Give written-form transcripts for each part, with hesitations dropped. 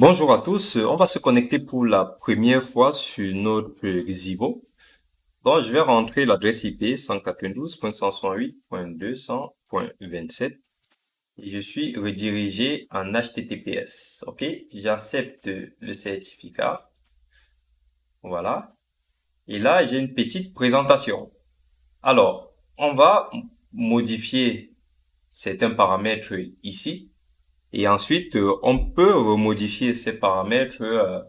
Bonjour à tous, on va se connecter pour la première fois sur notre Xivo. Donc, je vais rentrer l'adresse IP 192.168.200.27 et je suis redirigé en HTTPS. OK, j'accepte le certificat. Voilà. Et là, j'ai une petite présentation. Alors, on va modifier certains paramètres ici et ensuite, on peut remodifier ces paramètres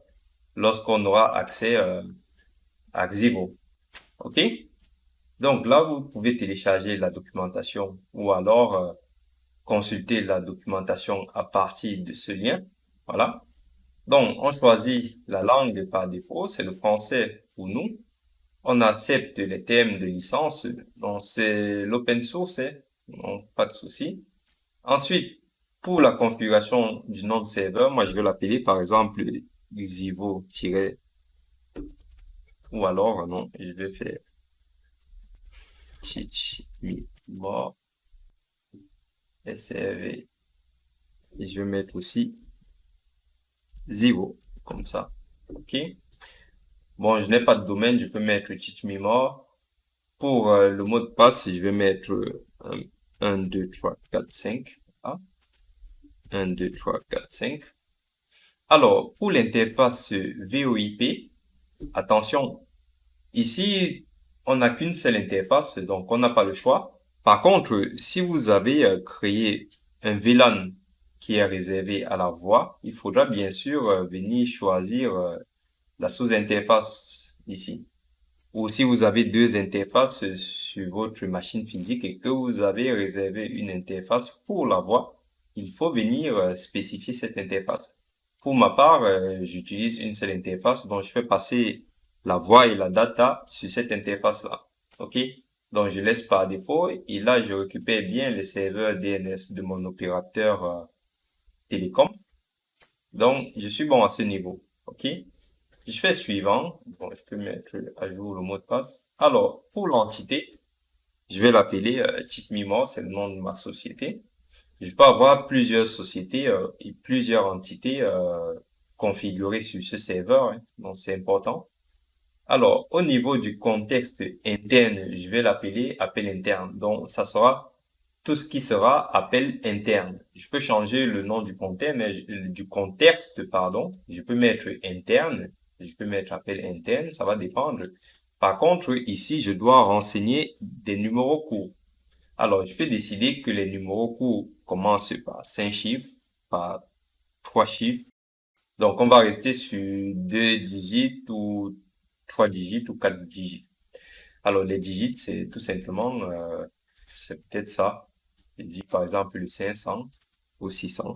lorsqu'on aura accès à Xivo. OK? Donc là, vous pouvez télécharger la documentation ou alors consulter la documentation à partir de ce lien. Voilà. Donc, on choisit la langue par défaut, c'est le français pour nous. On accepte les termes de licence, donc c'est l'open source, hein, donc pas de souci. Ensuite, pour la configuration du nom de serveur, moi je vais l'appeler par exemple Xivo- ou alors non, je vais faire Chichimimo SRV. Et je vais mettre aussi 0, comme ça. OK. Bon, je n'ai pas de domaine, je peux mettre Chichimimo. Pour le mot de passe, je vais mettre 1, 2, 3, 4, 5. Ah, 1, 2, 3, 4, 5. Alors, pour l'interface VoIP, attention, ici, on n'a qu'une seule interface, donc on n'a pas le choix. Par contre, si vous avez créé un VLAN qui est réservé à la voix, il faudra bien sûr venir choisir la sous-interface ici. Ou si vous avez deux interfaces sur votre machine physique et que vous avez réservé une interface pour la voix, il faut venir spécifier cette interface. Pour ma part, j'utilise une seule interface, donc je fais passer la voix et la data sur cette interface-là. OK? Donc je laisse par défaut et là je récupère bien les serveurs DNS de mon opérateur télécom. Donc je suis bon à ce niveau. OK? Je fais suivant. Bon, je peux mettre à jour le mot de passe. Alors, pour l'entité, je vais l'appeler Titmimo, c'est le nom de ma société. Je peux avoir plusieurs sociétés et plusieurs entités configurées sur ce serveur, hein. Donc, c'est important. Alors, au niveau du contexte interne, je vais l'appeler appel interne. Donc, ça sera tout ce qui sera appel interne. Je peux changer le nom du du contexte, pardon. Je peux mettre interne. Je peux mettre appel interne. Ça va dépendre. Par contre, ici, je dois renseigner des numéros courts. Alors, je peux décider que les numéros courts commencent par 5 chiffres, par 3 chiffres. Donc, on va rester sur 2 digits ou 3 digits ou 4 digits. Alors, les digits, c'est tout simplement, c'est peut-être ça. Je dis par exemple le 500 ou 600.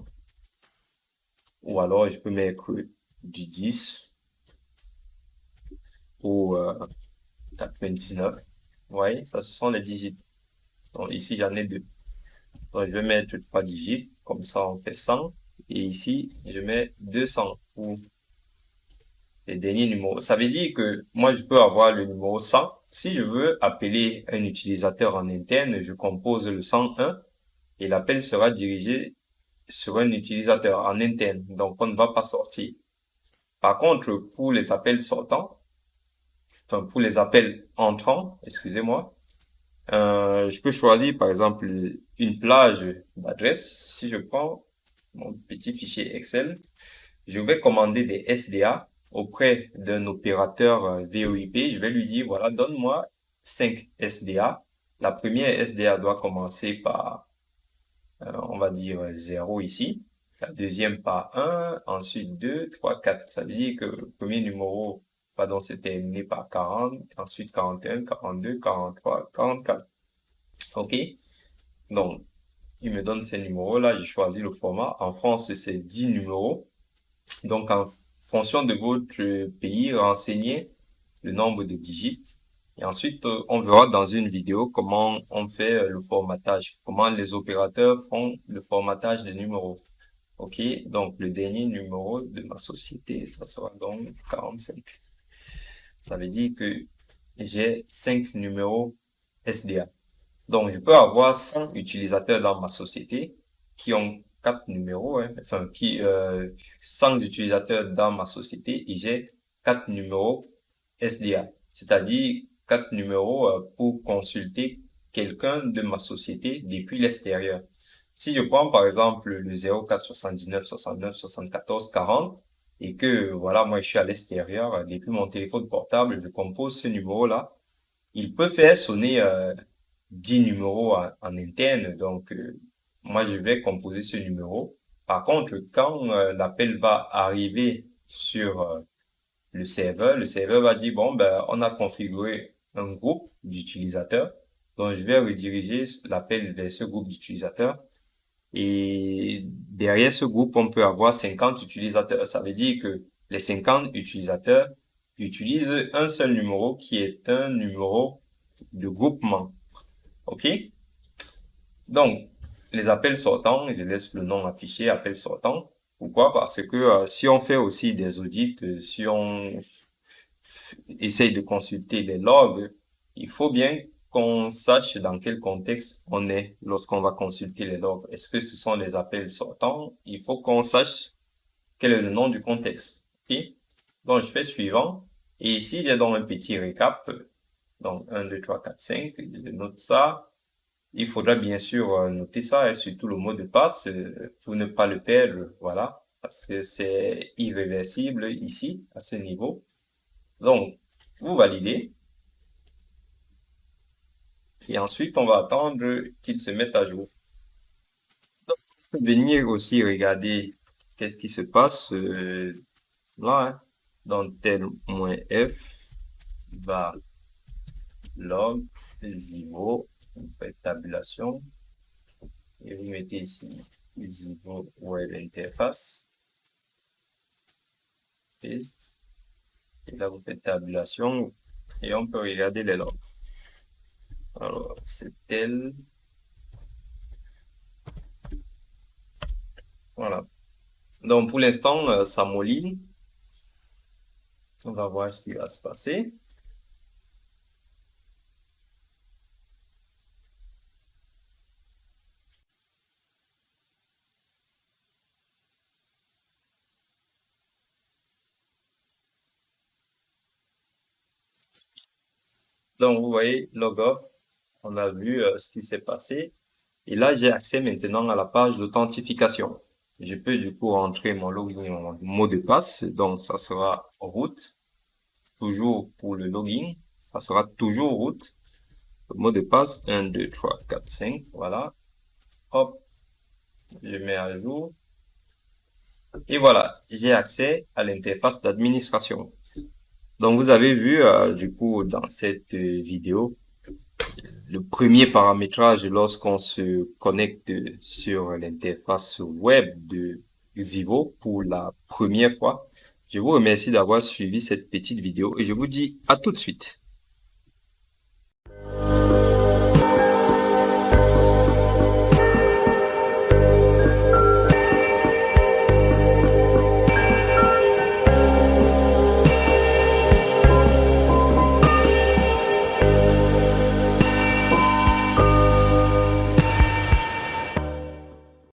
Ou alors, je peux mettre du 10 ou 99. Vous voyez, ça, ce sont les digits. Donc, ici, j'en ai deux. Donc, je vais mettre 3 digits. Comme ça, on fait 100. Et ici, je mets 200 ou les derniers numéros. Ça veut dire que moi, je peux avoir le numéro 100. Si je veux appeler un utilisateur en interne, je compose le 101 et l'appel sera dirigé sur un utilisateur en interne. Donc, on ne va pas sortir. Par contre, pour les appels sortants, enfin, pour les appels entrants, excusez-moi, je peux choisir, par exemple, une plage d'adresse. Si je prends mon petit fichier Excel, je vais commander des SDA auprès d'un opérateur VoIP. Je vais lui dire, voilà, donne-moi 5 SDA. La première SDA doit commencer par, on va dire, 0 ici. La deuxième par 1, ensuite 2, 3, 4. Ça veut dire que le premier numéro, pardon, c'est terminé par 40, ensuite 41, 42, 43, 44. OK? Donc, il me donne ces numéros-là. J'ai choisi le format. En France, c'est 10 numéros. Donc, en fonction de votre pays, renseignez le nombre de digits. Et ensuite, on verra dans une vidéo comment on fait le formatage, comment les opérateurs font le formatage des numéros. OK? Donc, le dernier numéro de ma société, ça sera donc 45. Ça veut dire que j'ai 5 numéros SDA. Donc, je peux avoir 100 utilisateurs dans ma société qui ont 4 numéros, hein, enfin, 100 utilisateurs dans ma société et j'ai 4 numéros SDA, c'est-à-dire 4 numéros pour consulter quelqu'un de ma société depuis l'extérieur. Si je prends par exemple le 04 79 69 74 40 et que voilà, moi je suis à l'extérieur, depuis mon téléphone portable, je compose ce numéro-là, il peut faire sonner 10 numéros en interne. Donc, moi, je vais composer ce numéro. Par contre, quand l'appel va arriver sur le serveur va dire, bon, ben, on a configuré un groupe d'utilisateurs. Donc, je vais rediriger l'appel vers ce groupe d'utilisateurs. Et derrière ce groupe, on peut avoir 50 utilisateurs. Ça veut dire que les 50 utilisateurs utilisent un seul numéro qui est un numéro de groupement. OK? Donc, les appels sortants, je laisse le nom affiché, appels sortants. Pourquoi? Parce que si on fait aussi des audits, si on essaye de consulter les logs, il faut bien qu'on sache dans quel contexte on est lorsqu'on va consulter les logs. Est-ce que ce sont des appels sortants? Il faut qu'on sache quel est le nom du contexte. OK? Donc, je fais suivant. Et ici, j'ai donc un petit récap. Donc, 1, 2, 3, 4, 5. Je note ça. Il faudra bien sûr noter ça, et surtout le mot de passe, pour ne pas le perdre. Voilà. Parce que c'est irréversible ici, à ce niveau. Donc, vous validez. Et ensuite, on va attendre qu'il se mette à jour. Donc, on peut venir aussi regarder qu'est-ce qui se passe là, hein, dans tel-f va log Zivo, vous faites tabulation et vous mettez ici Zivo web interface, paste, et là vous faites tabulation et on peut regarder les logs. Alors c'est tel, voilà. Donc pour l'instant ça mouline. On va voir ce qui va se passer. Donc vous voyez logoff, on a vu ce qui s'est passé. Et là j'ai accès maintenant à la page d'authentification. Je peux du coup rentrer mon login, mon mot de passe. Donc ça sera root. Toujours pour le login, ça sera toujours root. Le mot de passe 1, 2, 3, 4, 5. Voilà. Hop. Je mets à jour. Et voilà, j'ai accès à l'interface d'administration. Donc vous avez vu du coup dans cette vidéo le premier paramétrage lorsqu'on se connecte sur l'interface web de Zivo pour la première fois. Je vous remercie d'avoir suivi cette petite vidéo et je vous dis à tout de suite.